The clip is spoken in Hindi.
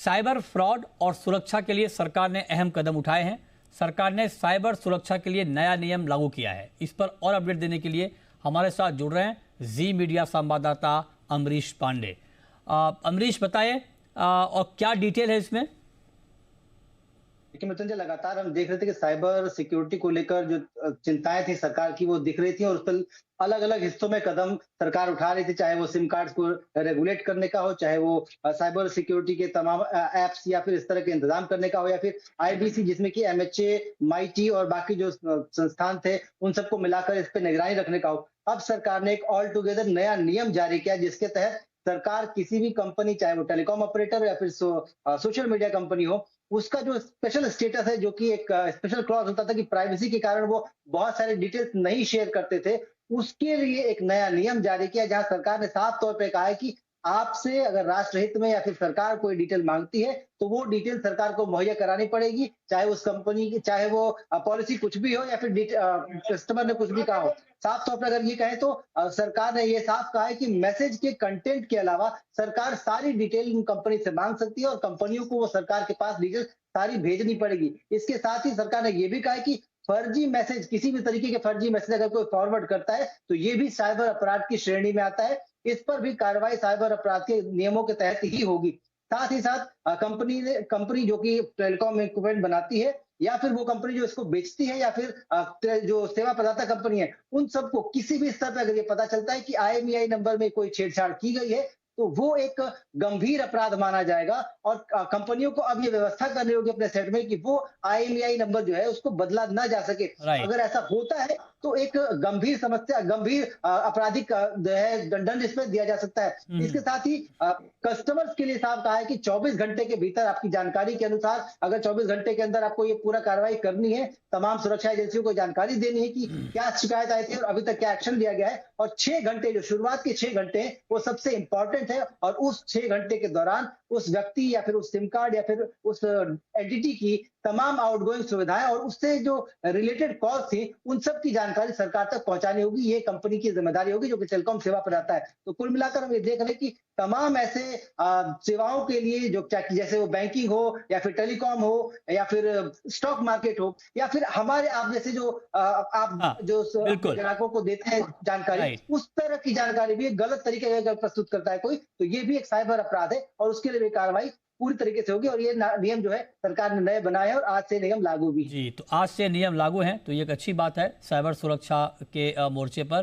साइबर फ्रॉड और सुरक्षा के लिए सरकार ने अहम कदम उठाए हैं। सरकार ने साइबर सुरक्षा के लिए नया नियम लागू किया है। इस पर और अपडेट देने के लिए हमारे साथ जुड़ रहे हैं जी मीडिया संवाददाता अमरीश पांडे। अमरीश, बताइए और क्या डिटेल है इसमें? देखिए मृत्युंजय, लगातार हम देख रहे थे कि साइबर सिक्योरिटी को लेकर जो चिंताएं थी सरकार की, वो दिख रही थी और उस पर अलग अलग हिस्सों में कदम सरकार उठा रही थी। चाहे वो सिम कार्ड को रेगुलेट करने का हो, चाहे वो साइबर सिक्योरिटी के तमाम एप्स या फिर इस तरह के इंतजाम करने का हो, या फिर आईबीसी जिसमें कि एमएचए, माईटी और बाकी जो संस्थान थे उन सबको मिलाकर इस पर निगरानी रखने का हो। अब सरकार ने एक ऑल टुगेदर नया नियम जारी किया, जिसके तहत सरकार किसी भी कंपनी, चाहे वो टेलीकॉम ऑपरेटर या फिर सोशल मीडिया कंपनी हो, उसका जो स्पेशल स्टेटस है, जो कि एक स्पेशल क्लॉज होता था कि प्राइवेसी के कारण वो बहुत सारे डिटेल्स नहीं शेयर करते थे, उसके लिए एक नया नियम जारी किया, जहां सरकार ने साफ तौर पे कहा है कि आपसे अगर राष्ट्र हित में या फिर सरकार कोई डिटेल मांगती है तो वो डिटेल सरकार को मुहैया करानी पड़ेगी, चाहे उस कंपनी की, चाहे वो पॉलिसी कुछ भी हो या फिर कस्टमर ने कुछ भी कहा हो। साफ तौर पर अगर ये कहें तो सरकार ने ये साफ कहा है कि मैसेज के कंटेंट के अलावा सरकार सारी डिटेल इन कंपनी से मांग सकती है और कंपनियों को वो सरकार के पास डिटेल सारी भेजनी पड़ेगी। इसके साथ ही सरकार ने ये भी कहा है कि फर्जी मैसेज, किसी भी तरीके के फर्जी मैसेज अगर कोई फॉरवर्ड करता है तो ये भी साइबर अपराध की श्रेणी में आता है। इस पर भी कार्रवाई साइबर अपराध के नियमों के तहत ही होगी। साथ ही साथ कंपनी जो कि टेलीकॉम इक्विपमेंट बनाती है या फिर वो कंपनी जो इसको बेचती है या फिर जो सेवा प्रदाता कंपनी है, उन सबको किसी भी स्तर पर अगर ये पता चलता है कि आईएमईआई नंबर में कोई छेड़छाड़ की गई है तो वो एक गंभीर अपराध माना जाएगा और कंपनियों को अब ये व्यवस्था करनी होगी अपने सेट में कि वो आईएमईआई नंबर जो है उसको बदला ना जा सके। राइट। अगर ऐसा होता है तो एक गंभीर समस्या, गंभीर आपराधिक जो है दंड इसमें दिया जा सकता है। इसके साथ ही कस्टमर्स के लिए साफ कहा है कि 24 घंटे के भीतर आपकी जानकारी के अनुसार, अगर 24 घंटे के अंदर आपको ये पूरा कार्रवाई करनी है, तमाम सुरक्षा एजेंसियों को जानकारी देनी है कि क्या शिकायत आई थी और अभी तक क्या एक्शन लिया गया है। और 6 घंटे, जो शुरुआत के 6 घंटे हैं, वो सबसे इंपॉर्टेंट है और उस 6 घंटे के दौरान उस व्यक्ति या फिर उस सिम कार्ड या फिर उस एंटिटी की तमाम आउटगोइंग सुविधाएं और उससे जो रिलेटेड कॉल थी उन सब की जानकारी सरकार तक पहुंचानी होगी। ये कंपनी की जिम्मेदारी होगी जो कि टेलीकॉम सेवा प्रदाता है। तो कुल मिलाकर हम ये देख रहे हैं कि तमाम ऐसे सेवाओं के लिए, जो जैसे वो बैंकिंग हो या फिर टेलीकॉम हो या फिर स्टॉक मार्केट हो या फिर हमारे आप जैसे जो आप हाँ, जो बिल्कुल। ग्राहकों को देते हैं जानकारी, राइट। उस तरह की जानकारी भी एक गलत तरीके से अगर प्रस्तुत करता है कोई, तो ये भी एक साइबर अपराध है और उसके लिए भी कार्रवाई पूरी तरीके से होगी। और ये नियम जो है सरकार ने नए बनाए हैं और आज से नियम लागू भी है। जी, तो आज से नियम लागू हैं, तो ये एक अच्छी बात है साइबर सुरक्षा के मोर्चे पर।